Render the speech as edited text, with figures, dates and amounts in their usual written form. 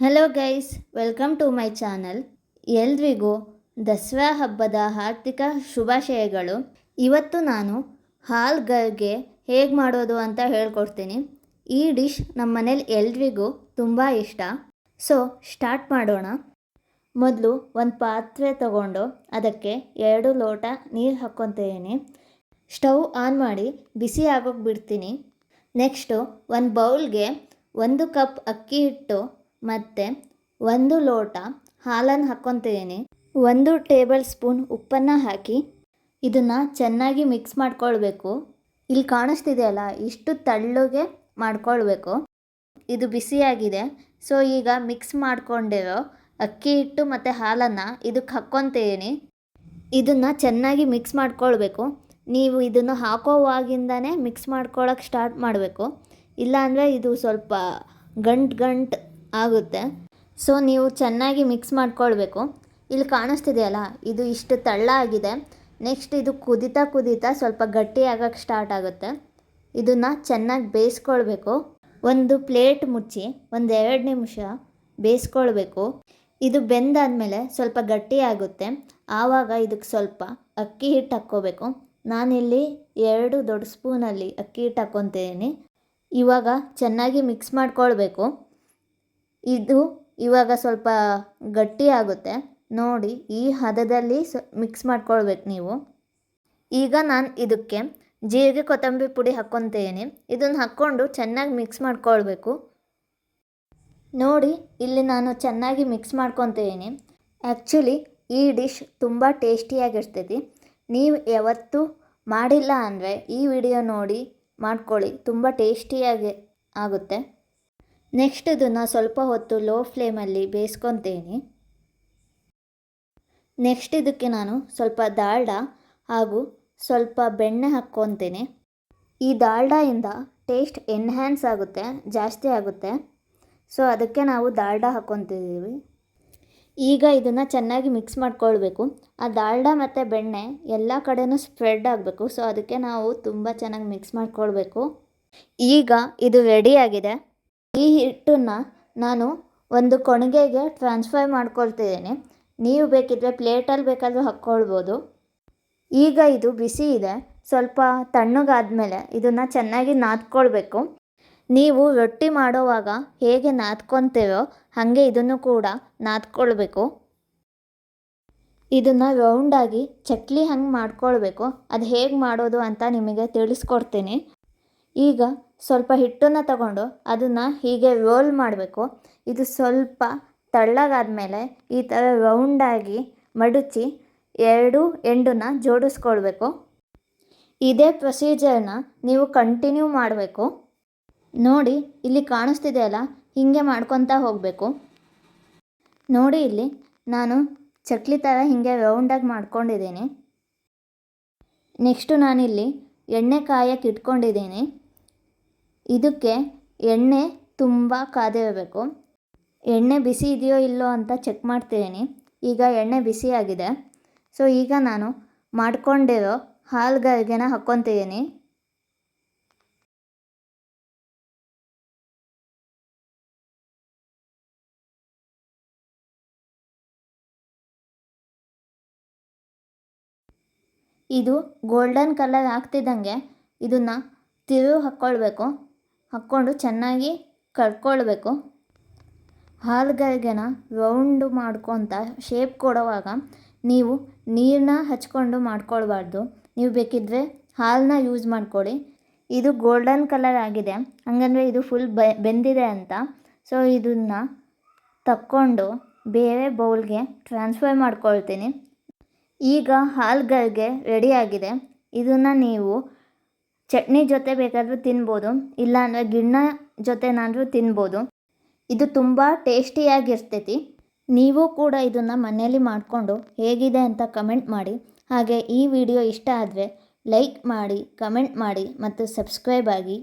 Hello guys, welcome to my channel. ಎಲ್ರಿಗೂ ದಸರಾ ಹಬ್ಬದ ಹಾರ್ದಿಕ ಶುಭಾಶಯಗಳು. ಇವತ್ತು ನಾನು ಹಾಲ್ಗರ್ಗೆ ಹೇಗೆ ಮಾಡೋದು ಅಂತ ಹೇಳ್ಕೊಡ್ತೀನಿ. ಈ ಡಿಶ್ ನಮ್ಮ ಮನೇಲಿ ಎಲ್ರಿಗೂ ತುಂಬ ಇಷ್ಟ. ಸೊ ಸ್ಟಾರ್ಟ್ ಮಾಡೋಣ. ಮೊದಲು ಒಂದು ಪಾತ್ರೆ ತಗೊಂಡು ಅದಕ್ಕೆ 2 ಲೋಟ ನೀರು ಹಾಕ್ಕೊತಿದ್ದೀನಿ. ಸ್ಟವ್ ಆನ್ ಮಾಡಿ ಬಿಸಿ ಆಗೋಕ್ಕೆ ಬಿಡ್ತೀನಿ. ನೆಕ್ಸ್ಟು ಒಂದು ಬೌಲ್ಗೆ 1 ಕಪ್ ಅಕ್ಕಿ ಹಿಟ್ಟು ಮತ್ತು 1 ಲೋಟ ಹಾಲನ್ನು ಹಾಕ್ಕೊತಿದ್ದೀನಿ. 1 ಟೇಬಲ್ ಸ್ಪೂನ್ ಉಪ್ಪನ್ನು ಹಾಕಿ ಇದನ್ನು ಚೆನ್ನಾಗಿ ಮಿಕ್ಸ್ ಮಾಡ್ಕೊಳ್ಬೇಕು. ಇಲ್ಲಿ ಕಾಣಿಸ್ತಿದೆಯಲ್ಲ, ಇಷ್ಟು ತೆಳ್ಳಗೆ ಮಾಡ್ಕೊಳ್ಬೇಕು. ಇದು ಬಿಸಿಯಾಗಿದೆ. ಸೊ ಈಗ ಮಿಕ್ಸ್ ಮಾಡ್ಕೊಂಡಿರೋ ಅಕ್ಕಿ ಹಿಟ್ಟು ಮತ್ತು ಹಾಲನ್ನು ಇದಕ್ಕೆ ಹಾಕ್ಕೊತಿದ್ದೀನಿ. ಇದನ್ನು ಚೆನ್ನಾಗಿ ಮಿಕ್ಸ್ ಮಾಡ್ಕೊಳ್ಬೇಕು. ನೀವು ಇದನ್ನು ಹಾಕೋವಾಗಿಂದನೇ ಮಿಕ್ಸ್ ಮಾಡ್ಕೊಳ್ಳೋಕೆ ಸ್ಟಾರ್ಟ್ ಮಾಡಬೇಕು, ಇಲ್ಲಾಂದರೆ ಇದು ಸ್ವಲ್ಪ ಗಂಟು ಆಗುತ್ತೆ. ಸೊ ನೀವು ಚೆನ್ನಾಗಿ ಮಿಕ್ಸ್ ಮಾಡ್ಕೊಳ್ಬೇಕು. ಇಲ್ಲಿ ಕಾಣಿಸ್ತಿದೆಯಲ್ಲ, ಇದು ಇಷ್ಟು ತೆಳ್ಳ ಆಗಿದೆ. ನೆಕ್ಸ್ಟ್ ಇದು ಕುದೀತಾ ಸ್ವಲ್ಪ ಗಟ್ಟಿ ಆಗೋಕ್ಕೆ ಸ್ಟಾರ್ಟ್ ಆಗುತ್ತೆ. ಇದನ್ನು ಚೆನ್ನಾಗಿ ಬೇಯಿಸ್ಕೊಳ್ಬೇಕು. ಒಂದು ಪ್ಲೇಟ್ ಮುಚ್ಚಿ 1-2 ನಿಮಿಷ ಬೇಯಿಸ್ಕೊಳ್ಬೇಕು. ಇದು ಬೆಂದಾದಮೇಲೆ ಸ್ವಲ್ಪ ಗಟ್ಟಿ ಆಗುತ್ತೆ. ಆವಾಗ ಇದಕ್ಕೆ ಸ್ವಲ್ಪ ಅಕ್ಕಿ ಹಿಟ್ಟು ಹಾಕ್ಕೋಬೇಕು. ನಾನಿಲ್ಲಿ 2 ದೊಡ್ಡ ಸ್ಪೂನಲ್ಲಿ ಅಕ್ಕಿ ಹಿಟ್ಟು ಹಾಕ್ಕೊತಿದ್ದೀನಿ. ಇವಾಗ ಚೆನ್ನಾಗಿ ಮಿಕ್ಸ್ ಮಾಡ್ಕೊಳ್ಬೇಕು. ಇದು ಇವಾಗ ಸ್ವಲ್ಪ ಗಟ್ಟಿ ಆಗುತ್ತೆ ನೋಡಿ. ಈ ಹದದಲ್ಲಿ ಮಿಕ್ಸ್ ಮಾಡ್ಕೊಳ್ಬೇಕು ನೀವು. ಈಗ ನಾನು ಇದಕ್ಕೆ ಜೀರಿಗೆ ಕೊತ್ತಂಬರಿ ಪುಡಿ ಹಾಕ್ಕೊತಿದ್ದೀನಿ. ಇದನ್ನು ಹಾಕ್ಕೊಂಡು ಚೆನ್ನಾಗಿ ಮಿಕ್ಸ್ ಮಾಡ್ಕೊಳ್ಬೇಕು. ನೋಡಿ, ಇಲ್ಲಿ ನಾನು ಚೆನ್ನಾಗಿ ಮಿಕ್ಸ್ ಮಾಡ್ಕೊತಿದ್ದೀನಿ. ಆ್ಯಕ್ಚುಲಿ ಈ ಡಿಶ್ ತುಂಬ ಟೇಸ್ಟಿಯಾಗಿರ್ತೈತಿ. ನೀವು ಯಾವತ್ತೂ ಮಾಡಿಲ್ಲ ಅಂದರೆ ಈ ವಿಡಿಯೋ ನೋಡಿ ಮಾಡ್ಕೊಳ್ಳಿ, ತುಂಬ ಟೇಸ್ಟಿಯಾಗಿ ಆಗುತ್ತೆ. ನೆಕ್ಸ್ಟ್ ಇದನ್ನು ಸ್ವಲ್ಪ ಹೊತ್ತು ಲೋ ಫ್ಲೇಮಲ್ಲಿ ಬೇಯಿಸ್ಕೊತೀನಿ. ನೆಕ್ಸ್ಟ್ ಇದಕ್ಕೆ ನಾನು ಸ್ವಲ್ಪ ದಾಲ್ಡಾ ಹಾಗೂ ಸ್ವಲ್ಪ ಬೆಣ್ಣೆ ಹಾಕ್ಕೊತೀನಿ. ಈ ದಾಲ್ಡಾಯಿಂದ ಟೇಸ್ಟ್ ಎನ್ಹ್ಯಾನ್ಸ್ ಆಗುತ್ತೆ, ಜಾಸ್ತಿ ಆಗುತ್ತೆ. ಸೊ ಅದಕ್ಕೆ ನಾವು ದಾಲ್ಡಾ ಹಾಕ್ಕೊತಿದ್ದೀವಿ. ಈಗ ಇದನ್ನು ಚೆನ್ನಾಗಿ ಮಿಕ್ಸ್ ಮಾಡ್ಕೊಳ್ಬೇಕು. ಆ ದಾಲ್ಡಾ ಮತ್ತು ಬೆಣ್ಣೆ ಎಲ್ಲ ಕಡೆನೂ ಸ್ಪ್ರೆಡ್ ಆಗಬೇಕು. ಸೊ ಅದಕ್ಕೆ ನಾವು ತುಂಬ ಚೆನ್ನಾಗಿ ಮಿಕ್ಸ್ ಮಾಡ್ಕೊಳ್ಬೇಕು. ಈಗ ಇದು ರೆಡಿಯಾಗಿದೆ. ಈ ಹಿಟ್ಟನ್ನು ನಾನು ಒಂದು ಕೊಣಿಗೆಗೆ ಟ್ರಾನ್ಸ್ಫರ್ ಮಾಡ್ಕೊಳ್ತಿದ್ದೀನಿ. ನೀವು ಬೇಕಿದ್ದರೆ ಪ್ಲೇಟಲ್ಲಿ ಬೇಕಾದರೂ ಹಾಕ್ಕೊಳ್ಬೋದು. ಈಗ ಇದು ಬಿಸಿ ಇದೆ. ಸ್ವಲ್ಪ ತಣ್ಣಗಾದ್ಮೇಲೆ ಇದನ್ನು ಚೆನ್ನಾಗಿ ನಾದ್ಕೊಳ್ಬೇಕು. ನೀವು ರೊಟ್ಟಿ ಮಾಡೋವಾಗ ಹೇಗೆ ನಾದ್ಕೊತೀರೋ ಹಾಗೆ ಇದನ್ನು ಕೂಡ ನಾದ್ಕೊಳ್ಬೇಕು. ಇದನ್ನು ರೌಂಡಾಗಿ ಚಕ್ಲಿ ಹಂಗೆ ಮಾಡ್ಕೊಳ್ಬೇಕು. ಅದು ಹೇಗೆ ಮಾಡೋದು ಅಂತ ನಿಮಗೆ ತಿಳಿಸ್ಕೊಡ್ತೀನಿ. ಈಗ ಸ್ವಲ್ಪ ಹಿಟ್ಟನ್ನು ತಗೊಂಡು ಅದನ್ನು ಹೀಗೆ ರೋಲ್ ಮಾಡಬೇಕು. ಇದು ಸ್ವಲ್ಪ ತಳ್ಳಗಾದ್ಮೇಲೆ ಈ ಥರ ರೌಂಡಾಗಿ ಮಡಚಿ 2 ಎಂಡನ್ನು ಜೋಡಿಸ್ಕೊಳ್ಬೇಕು. ಇದೇ ಪ್ರೊಸೀಜರ್ನ ನೀವು ಕಂಟಿನ್ಯೂ ಮಾಡಬೇಕು. ನೋಡಿ, ಇಲ್ಲಿ ಕಾಣಿಸ್ತಿದೆಯಲ್ಲ, ಹೀಗೆ ಮಾಡ್ಕೊತಾ ಹೋಗಬೇಕು. ನೋಡಿ, ಇಲ್ಲಿ ನಾನು ಚಕ್ಲಿ ಥರ ಹೀಗೆ ರೌಂಡಾಗಿ ಮಾಡ್ಕೊಂಡಿದ್ದೀನಿ. ನೆಕ್ಸ್ಟು ನಾನಿಲ್ಲಿ ಎಣ್ಣೆ ಕಾಯಕ್ಕೆ ಇಟ್ಕೊಂಡಿದ್ದೀನಿ. ಇದಕ್ಕೆ ಎಣ್ಣೆ ತುಂಬ ಕಾದಿರಬೇಕು. ಎಣ್ಣೆ ಬಿಸಿ ಇದೆಯೋ ಇಲ್ಲೋ ಅಂತ ಚೆಕ್ ಮಾಡ್ತಿದ್ದೀನಿ. ಈಗ ಎಣ್ಣೆ ಬಿಸಿಯಾಗಿದೆ. ಸೊ ಈಗ ನಾನು ಮಾಡ್ಕೊಂಡಿರೋ ಹಾಲ್ಗರ್ಗೆನ ಹಾಕ್ಕೊತಿದ್ದೀನಿ. ಇದು ಗೋಲ್ಡನ್ ಕಲರ್ ಆಗ್ತಿದ್ದಂಗೆ ಇದನ್ನು ಹಾಕ್ಕೊಳ್ಬೇಕು. ಹಾಕ್ಕೊಂಡು ಚೆನ್ನಾಗಿ ಕರ್ಕೊಳ್ಬೇಕು. ಹಾಲ್ಗರ್ಗೆನ ರೌಂಡು ಮಾಡ್ಕೊತ ಶೇಪ್ ಕೊಡುವಾಗ ನೀವು ನೀರನ್ನ ಹಚ್ಕೊಂಡು ಮಾಡ್ಕೊಳ್ಬಾರ್ದು. ನೀವು ಬೇಕಿದ್ದರೆ ಹಾಲನ್ನ ಯೂಸ್ ಮಾಡ್ಕೊಳ್ಳಿ. ಇದು ಗೋಲ್ಡನ್ ಕಲರ್ ಆಗಿದೆ, ಹಂಗಂದರೆ ಇದು ಫುಲ್ ಬೆಂದಿದೆ ಅಂತ. ಸೊ ಇದನ್ನು ತಕ್ಕೊಂಡು ಬೇರೆ ಬೌಲ್ಗೆ ಟ್ರಾನ್ಸ್ಫರ್ ಮಾಡ್ಕೊಳ್ತೀನಿ. ಈಗ ಹಾಲ್ಗರ್ಗೆ ರೆಡಿಯಾಗಿದೆ. ಇದನ್ನು ನೀವು ಚಟ್ನಿ ಜೊತೆ ಬೇಕಾದರೂ ತಿನ್ಬೋದು, ಇಲ್ಲಾಂದರೆ ಗಿಣ್ಣ ಜೊತೆನಾದರೂ ತಿನ್ಬೋದು. ಇದು ತುಂಬ ಟೇಸ್ಟಿಯಾಗಿರ್ತೈತಿ. ನೀವು ಕೂಡ ಇದನ್ನು ಮನೆಯಲ್ಲಿ ಮಾಡಿಕೊಂಡು ಹೇಗಿದೆ ಅಂತ ಕಮೆಂಟ್ ಮಾಡಿ. ಹಾಗೆ ಈ ವಿಡಿಯೋ ಇಷ್ಟ ಆದರೆ ಲೈಕ್ ಮಾಡಿ, ಕಮೆಂಟ್ ಮಾಡಿ ಮತ್ತು ಸಬ್ಸ್ಕ್ರೈಬ್ ಆಗಿ.